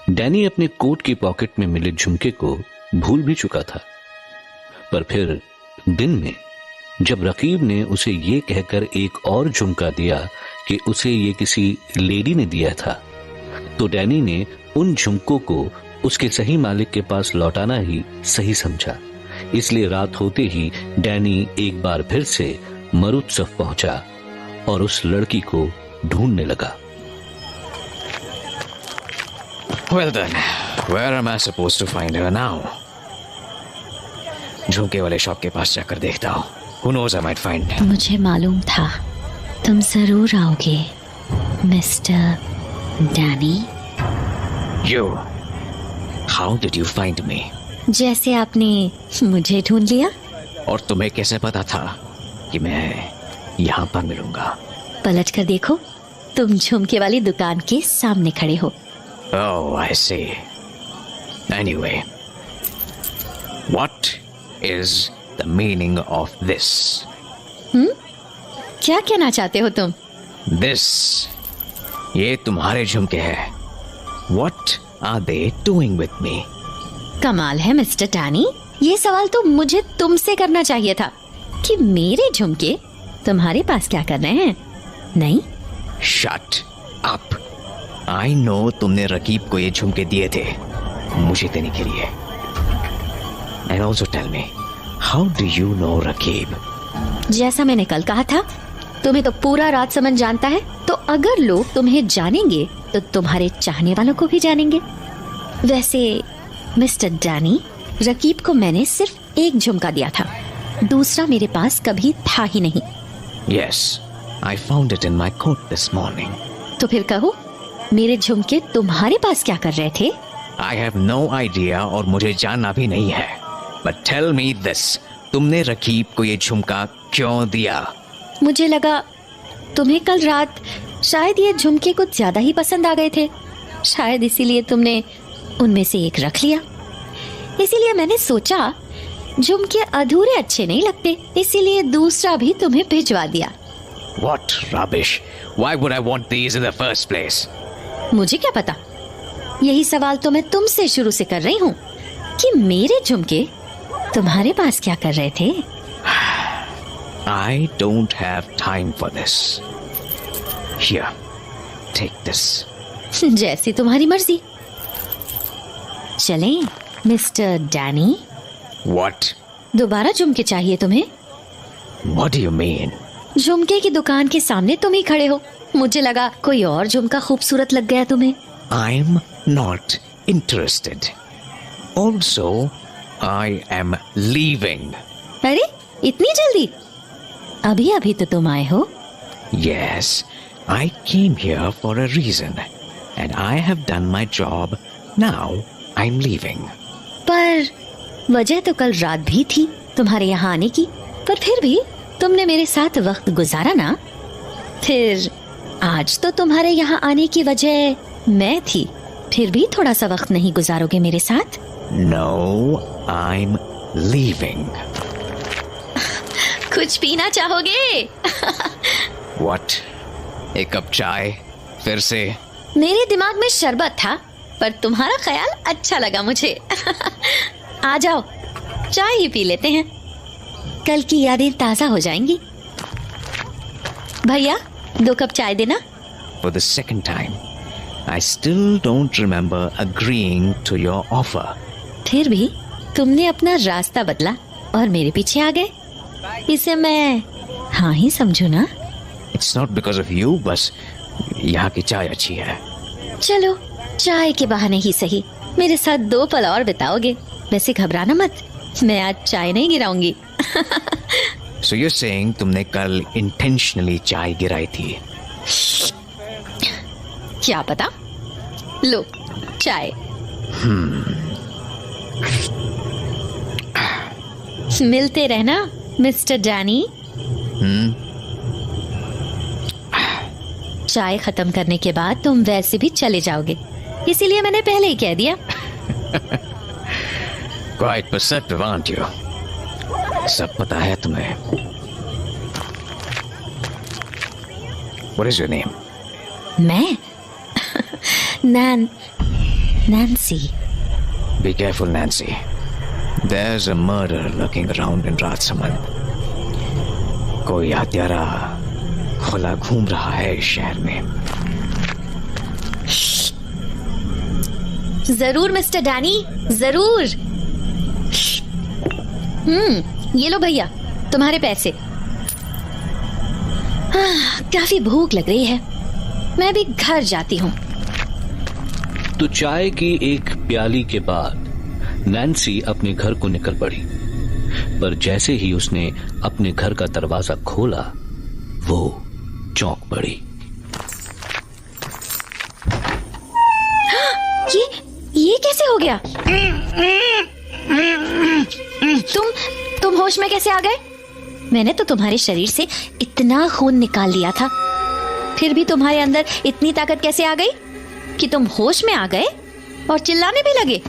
Danny अपने coat की pocket में मिले झुमके को भूल भी चुका था, पर फिर दिन में जब रकीब ने उसे ये कहकर एक और झुमका दिया कि उसे ये किसी लेडी ने दिया था, तो डैनी ने उन झुमकों को उसके सही मालिक के पास लौटाना ही सही समझा। इसलिए रात होते ही डैनी एक बार फिर से मरुत्सव पहुंचा और उस लड़की को ढूंढने लगा। Well then, where am I supposed to find her now? झुमके वाले शॉप के पास जाकर देखता हूँ। Who knows, I might find her. मुझे मालूम था तुम जरूर आओगे, mister Danny. You, how did you find me? जैसे आपने मुझे ढूंढ लिया। और तुम्हें कैसे पता था कि मैं यहाँ पर मिलूंगा? पलट कर देखो, तुम झुमके वाली दुकान के सामने खड़े हो। Oh, I see. Anyway, what is the meaning of this? क्या कहना चाहते हो तुम? This, ये तुम्हारे झुमके हैं। What are they doing with me? कमाल है मिस्टर डैनी, ये सवाल तो मुझे तुमसे करना चाहिए था कि मेरे झुमके तुम्हारे पास क्या कर रहे हैं। नहीं, Shut up. I know तुमने रकीब को ये झुमके दिए थे मुझे देने के लिए। And also tell me, how do you know Raqib? जैसा मैंने कल कहा था, तुम्हें तो पूरा राज समझ जानता है, तो अगर लोग तुम्हें जानेंगे तो तुम्हारे चाहने वालों को भी जानेंगे। वैसे मिस्टर डैनी, रकीब को मैंने सिर्फ एक झुमका दिया था, दूसरा मेरे पास कभी था ही नहीं। Yes, I found it in my coat this morning. तो फिर कहो, मेरे झुमके तुम्हारे पास क्या कर रहे थे? I have no idea और मुझे जानना भी नहीं है। But tell me this, तुमने रकीब को ये झुमका क्यों दिया? मुझे लगा तुम्हें कल रात शायद ये झुमके कुछ ज्यादा ही पसंद आ गए थे, शायद इसीलिए तुमने उनमें से एक रख लिया। इसीलिए मैंने सोचा झुमके अधूरे अच्छे नहीं लगते, इसीलिए दूसरा भी तुम्हें भिजवा दिया। What rubbish! Why would I want these in the first place? मुझे क्या पता, यही सवाल तो मैं तुमसे शुरू से कर रही हूँ कि मेरे झुमके तुम्हारे पास क्या कर रहे थे। I don't have time for this. Here, take this. जैसी तुम्हारी मर्जी। चलें मिस्टर डैनी। What? दोबारा झुमके चाहिए तुम्हें? What do you mean? झुमके की दुकान के सामने तुम ही खड़े हो, मुझे लगा कोई और झुमका खूबसूरत लग गया तुम्हें। I'm not interested. Also, I am leaving. अरे इतनी जल्दी? अभी अभी तो तुम आए हो। Yes, I came here for a reason, and I have done my job. Now I'm leaving. पर वजह तो कल रात भी थी तुम्हारे यहाँ आने की, पर फिर भी तुमने मेरे साथ वक्त गुजारा ना। फिर आज तो तुम्हारे यहाँ आने की वजह मैं थी, फिर भी थोड़ा सा वक्त नहीं गुजारोगे मेरे साथ? No, I'm leaving. कुछ पीना चाहोगे? What? एक कप चाय फिर से? मेरे दिमाग में शरबत था, पर तुम्हारा ख्याल अच्छा लगा मुझे। आ जाओ, चाय ही पी लेते हैं, कल की यादें ताजा हो जाएंगी। भैया 2 कप चाय देना। For the second time, I still don't remember agreeing to your offer. फिर भी तुमने अपना रास्ता बदला और मेरे पीछे आ गए, इसे मैं हाँ ही समझू ना। It's not because of you, बस यहाँ की चाय अच्छी है। चलो चाय के बहाने ही सही मेरे साथ 2 पल और बिताओगे। वैसे घबराना मत, मैं आज चाय नहीं गिराऊंगी। So you're saying तुमने कल intentionally चाय गिराई थी? क्या पता। लो चाय। मिलते रहना मिस्टर डैनी। चाय खत्म करने के बाद तुम वैसे भी चले जाओगे, इसीलिए मैंने पहले ही कह दिया। Quite perceptive, aren't you? सब पता है तुम्हें। What is your name? मैं नैन Nancy. Be careful, Nancy. There's a murder lurking around in Rajsamand. कोई हत्यारा खुला घूम रहा है इस शहर में। जरूर मिस्टर डैनी, जरूर। ये लो भैया तुम्हारे पैसे। काफी भूख लग रही है, मैं भी घर जाती हूँ। तो चाय की एक प्याली के बाद नैन्सी अपने घर को निकल पड़ी, पर जैसे ही उसने अपने घर का दरवाजा खोला वो चौंक पड़ी। ये कैसे हो गया? तुम होश में कैसे आ गए? मैंने तो तुम्हारे शरीर से इतना खून निकाल लिया था, फिर भी तुम्हारे अंदर इतनी ताकत कैसे आ गई कि तुम होश में आ गए और चिल्लाने भी लगे?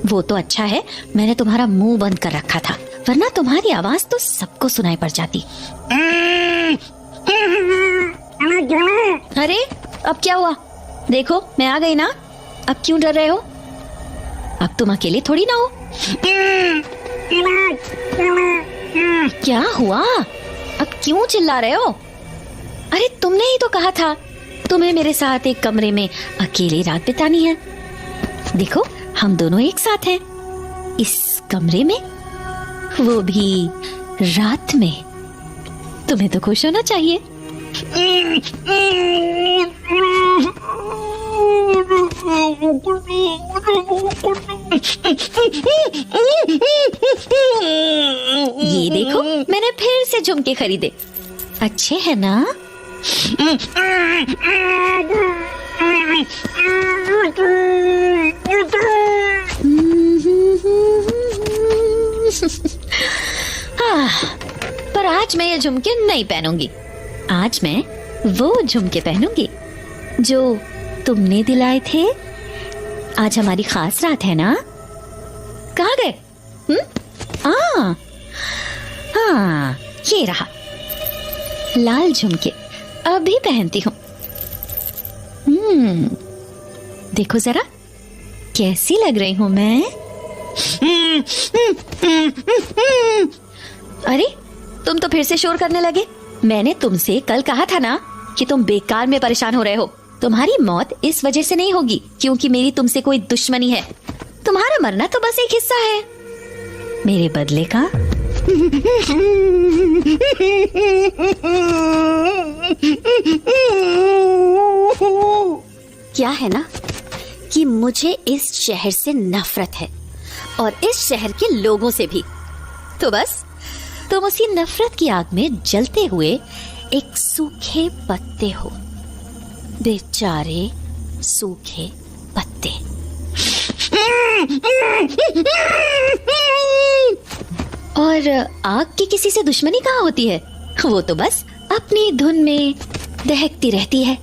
वो तो अच्छा है मैंने तुम्हारा मुंह बंद कर रखा था, वरना तुम्हारी आवाज तो सबको सुनाई पड़ जाती। अरे अब क्या हुआ? देखो मैं आ गई ना, अब क्यों डर रहे हो? अब तुम अकेले थोड़ी ना हो। क्या हुआ? अब क्यों चिल्ला रहे हो? अरे तुमने ही तो कहा था तुम्हें मेरे साथ एक कमरे में अकेले रात बितानी है। देखो हम दोनों एक साथ हैं इस कमरे में, वो भी रात में। तुम्हें तो खुश होना चाहिए। ये देखो मैंने फिर से झुमके खरीदे, अच्छे हैं ना? पर आज मैं ये झुमके नहीं पहनूंगी। आज मैं वो झुमके पहनूंगी जो तुमने दिलाए थे। आज हमारी खास रात है ना? कहाँ गए? हाँ ये रहा लाल झुमके, अभी पहनती हूँ। देखो जरा कैसी लग रही हूँ मैं। अरे तुम तो फिर से शोर करने लगे। मैंने तुमसे कल कहा था ना कि तुम बेकार में परेशान हो रहे हो। तुम्हारी मौत इस वजह से नहीं होगी क्योंकि मेरी तुमसे कोई दुश्मनी है। तुम्हारा मरना तो बस एक हिस्सा है मेरे बदले का। क्या है ना कि मुझे इस शहर से नफरत है और इस शहर के लोगों से भी। तो बस तुम उसी नफरत की आग में जलते हुए एक सूखे पत्ते हो, बेचारे सूखे पत्ते। और आग की किसी से दुश्मनी कहाँ होती है? वो तो बस अपनी धुन में दहकती रहती है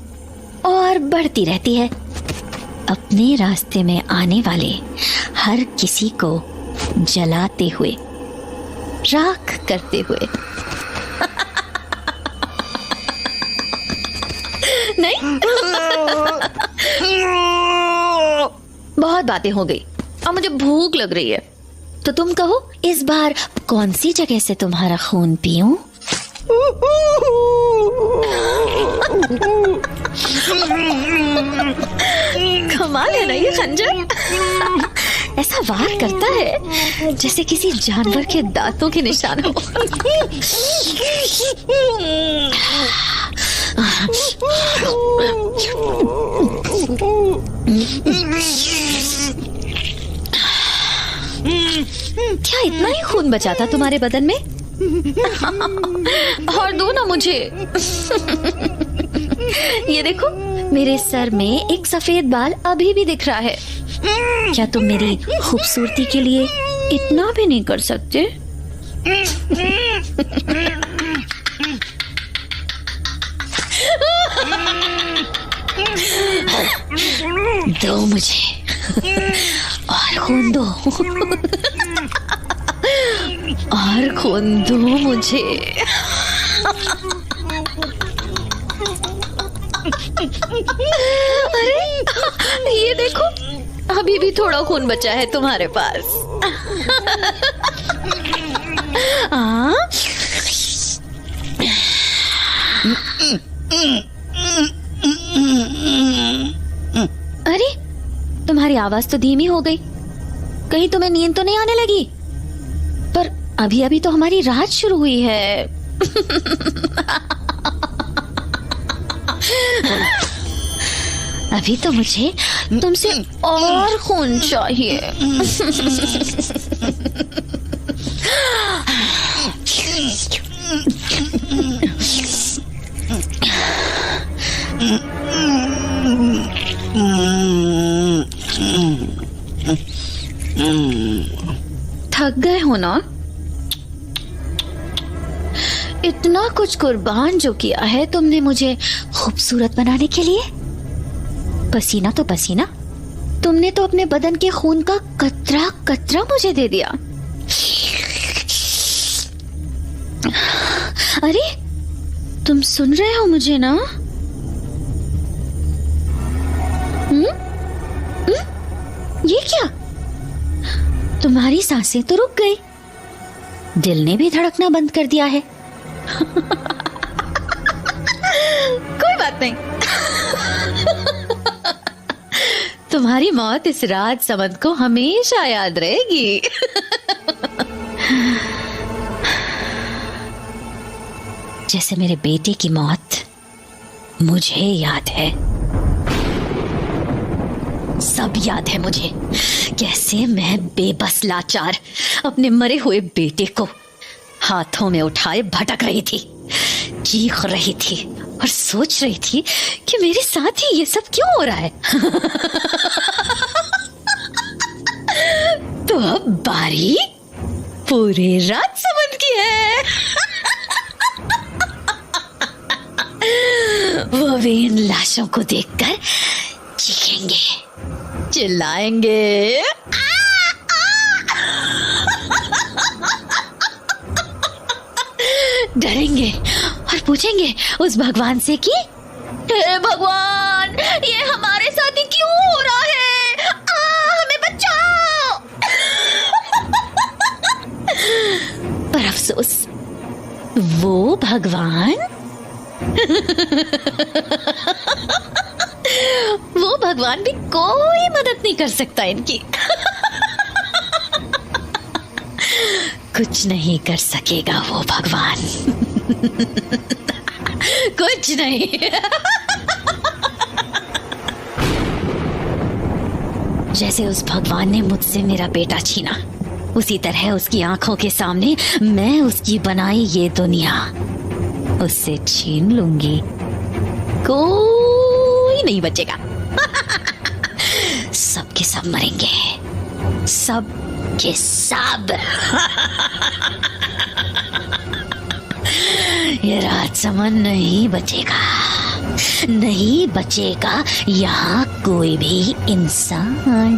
और बढ़ती रहती है, अपने रास्ते में आने वाले हर किसी को जलाते हुए, राख करते हुए। नहीं? बहुत बातें हो गई, अब मुझे भूख लग रही है। तो तुम कहो इस बार कौन सी जगह से तुम्हारा खून पीऊं? कमाल है ना ये खंजर। ऐसा वार करता है जैसे किसी जानवर के दांतों के निशान हो। क्या इतना ही खून बचा था तुम्हारे बदन में? और दो ना मुझे। ये देखो मेरे सर में एक सफेद बाल अभी भी दिख रहा है। क्या तुम मेरी खूबसूरती के लिए इतना भी नहीं कर सकते? दो मुझे और खून दो। और खून दो मुझे। अरे ये देखो अभी भी थोड़ा खून बचा है तुम्हारे पास। अरे तुम्हारी आवाज तो धीमी हो गई, कहीं तुम्हें नींद तो नहीं आने लगी? पर अभी अभी तो हमारी रात शुरू हुई है। अभी तो मुझे तुमसे और खून चाहिए। थक गए हो ना? इतना कुछ कुर्बान जो किया है तुमने मुझे खूबसूरत बनाने के लिए। पसीना तो पसीना, तुमने तो अपने बदन के खून का कतरा कतरा मुझे दे दिया। अरे तुम सुन रहे हो मुझे ना? ये क्या? तुम्हारी सांसें तो रुक गई, दिल ने भी धड़कना बंद कर दिया है। कोई बात नहीं। तुम्हारी मौत इस राज समंद को हमेशा याद रहेगी। जैसे मेरे बेटे की मौत मुझे याद है। सब याद है मुझे, कैसे मैं बेबस लाचार अपने मरे हुए बेटे को हाथों में उठाए भटक रही थी, चीख रही थी और सोच रही थी कि मेरे साथ ही ये सब क्यों हो रहा है। तो अब बारी पूरे राज समंद की है। वो भी इन लाशों को देखकर चीखेंगे, चिल्लाएंगे, डरेंगे और पूछेंगे उस भगवान से कि हे भगवान, ये हमारे साथ ही क्यों हो रहा है? हमें बचाओ। पर अफसोस वो भगवान वो भगवान भी कोई मदद नहीं कर सकता इनकी। कुछ नहीं कर सकेगा वो भगवान। कुछ नहीं। जैसे उस भगवान ने मुझसे मेरा बेटा छीना, उसी तरह उसकी आंखों के सामने मैं उसकी बनाई ये दुनिया उससे छीन लूंगी। कोई नहीं बचेगा। सब के सब मरेंगे, सब के सब। ये राजसमंद नहीं बचेगा, नहीं बचेगा यहाँ कोई भी इंसान।